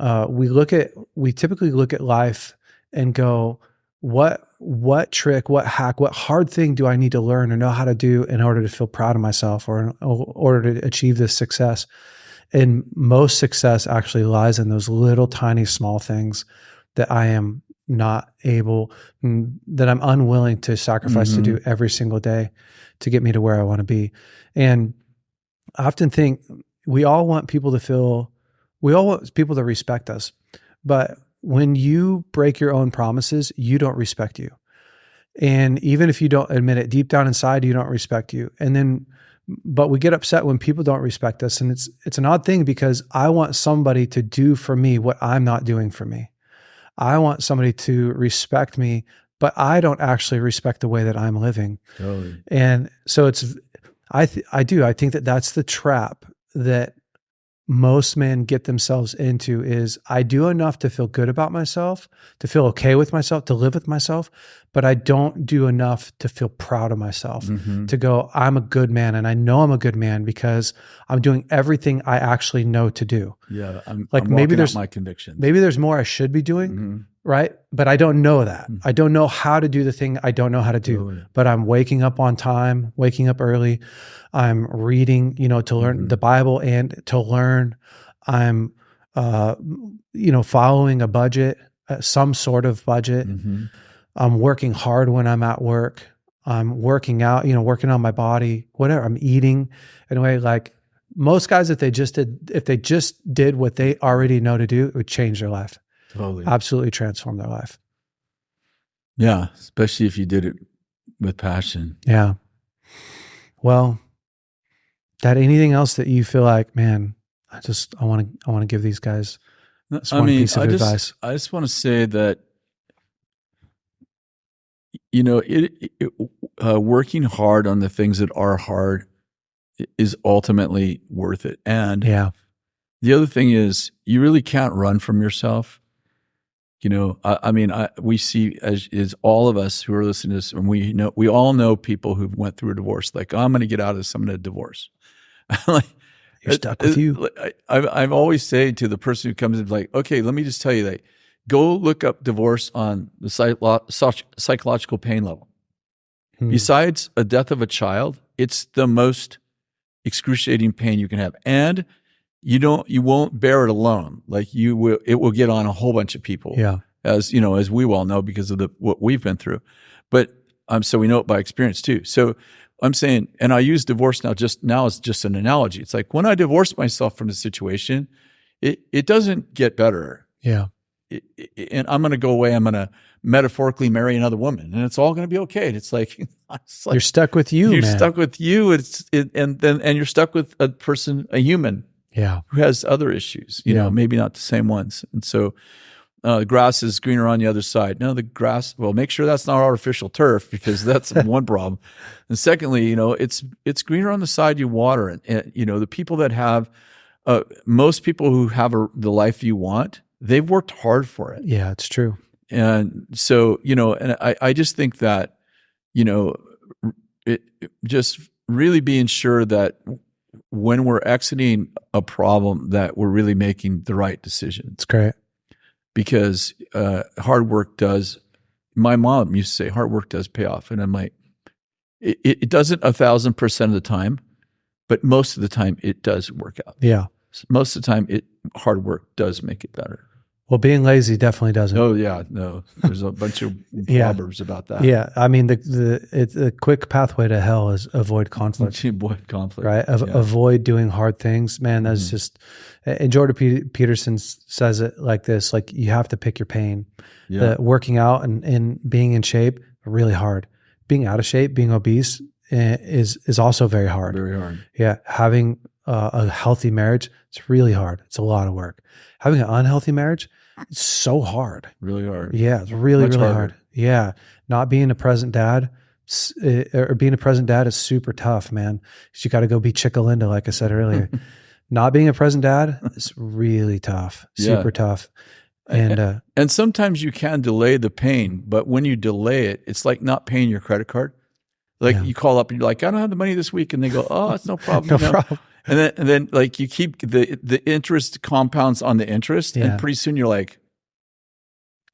We typically look at life and go, what trick, what hack, what hard thing do I need to learn or know how to do in order to feel proud of myself or in order to achieve this success? And most success actually lies in those little tiny small things that I am not able, that I'm unwilling to sacrifice to do every single day to get me to where I want to be. And I often think we all want people to respect us. But when you break your own promises, you don't respect you. And even if you don't admit it, deep down inside, you don't respect you. But we get upset when people don't respect us. And it's an odd thing because I want somebody to do for me what I'm not doing for me. I want somebody to respect me, but I don't actually respect the way that I'm living. Totally. And so I think that that's the trap that most men get themselves into is I do enough to feel good about myself, to feel okay with myself, to live with myself, but I don't do enough to feel proud of myself, to go, I'm a good man. And I know I'm a good man because I'm doing everything I actually know to do. Yeah. I'm maybe there's my convictions. Maybe there's more I should be doing, right? But I don't know that. I don't know how to do the thing I don't know how to do, Totally. But I'm waking up on time, waking up early. I'm reading, to learn the Bible and to learn. I'm, following a budget, some sort of budget. I'm working hard when I'm at work. I'm working out, working on my body, whatever. I'm eating in a way like most guys, if they just did what they already know to do, it would change their life. Totally. absolutely transform their life. Yeah. Especially if you did it with passion. Yeah. Well, Dad, anything else that you feel like, man, I want to give these guys this one piece of advice? I just want to say that, you know, working hard on the things that are hard is ultimately worth it. And Yeah. the other thing is, you really can't run from yourself. You know, we see as all of us who are listening to this, and we all know people who went through a divorce. Like, oh, I'm going to get out of this. I'm going to divorce. Like, You're stuck with you. I'm always saying to the person who comes in, like, okay, let me just tell you that go look up divorce on the psychological pain level. Besides a death of a child, it's the most excruciating pain you can have. And you won't bear it alone. Like it will get on a whole bunch of people. Yeah. As you know, as we all know, because of what we've been through. But so we know it by experience too. So I'm saying, and I use divorce now as just an analogy. It's like when I divorced myself from the situation, it doesn't get better. Yeah. And I'm going to go away. I'm going to metaphorically marry another woman, and it's all going to be okay. And it's like you're stuck with you. You're man. stuck with you. And you're stuck with a person, a human. Yeah. Who has other issues, you know, maybe not the same ones. And so the grass is greener on the other side. No, the grass, well, make sure that's not artificial turf, because that's one problem. And secondly, you know, it's greener on the side you water. And you know, the people that have, most people who have the life you want, they've worked hard for it. Yeah, it's true. And so, you know, and I just think that, you know, just really being sure that when we're exiting a problem, that we're really making the right decision. It's great. Because hard work does, my mom used to say, hard work does pay off. And I'm like, it doesn't 1,000% of the time, but most of the time it does work out. Yeah. Most of the time hard work does make it better. Well, being lazy definitely doesn't. Oh yeah, no. There's a bunch of proverbs about that. Yeah, I mean the quick pathway to hell is avoid conflict. Avoid conflict, right? Avoid doing hard things, man. That's just. And Jordan Peterson says it like this: like you have to pick your pain. Yeah. Working out and being in shape really hard. Being out of shape, being obese is also very hard. Very hard. Yeah, having a healthy marriage, it's really hard. It's a lot of work. Having an unhealthy marriage, it's so hard. Really hard. Yeah, it's really, Much really harder. hard. Yeah. Not being a present dad or being a present dad is super tough, man. 'Cause you got to go be Chickalinda, like I said earlier. Not being a present dad is really tough, super tough. And sometimes you can delay the pain, but when you delay it, it's like not paying your credit card. Like you call up and you're like, I don't have the money this week. And they go, oh, it's no problem. No problem. And then like you keep the interest compounds on the interest. Yeah. And pretty soon you're like,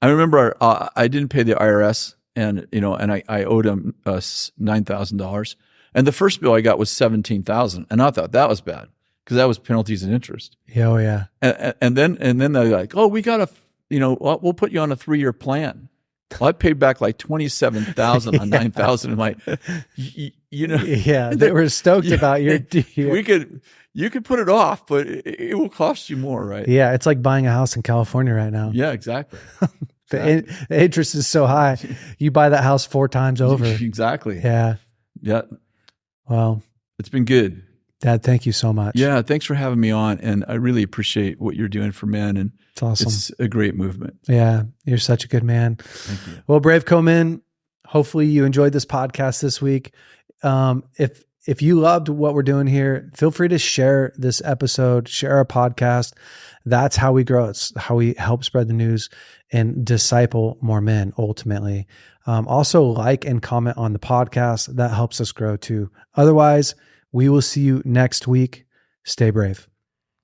I remember I didn't pay the IRS and, you know, and I owed them $9,000. And the first bill I got was $17,000. And I thought that was bad because that was penalties and interest. Yeah. Oh yeah. And then they're like, oh, we got we'll put you on a 3-year plan. Well, I paid back like $27,000 on $9,000. I'm like, you know, yeah, they were stoked about your deal. You could put it off, but it will cost you more, right? Yeah, it's like buying a house in California right now. Yeah, exactly. The interest is so high, you buy that house 4 times over. Exactly. Yeah. Yeah. Well, it's been good. Dad, thank you so much. Yeah, thanks for having me on, and I really appreciate what you're doing for men. And it's awesome. It's a great movement. Yeah, you're such a good man. Thank you. Well, BraveCo men, hopefully you enjoyed this podcast this week. If you loved what we're doing here, feel free to share this episode, share our podcast. That's how we grow. It's how we help spread the news and disciple more men ultimately. Also like and comment on the podcast. That helps us grow too. Otherwise, we will see you next week. Stay brave.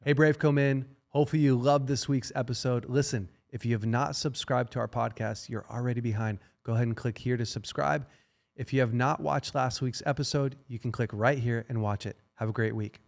Hey, BraveCo men. Hopefully you loved this week's episode. Listen, if you have not subscribed to our podcast, you're already behind. Go ahead and click here to subscribe. If you have not watched last week's episode, you can click right here and watch it. Have a great week.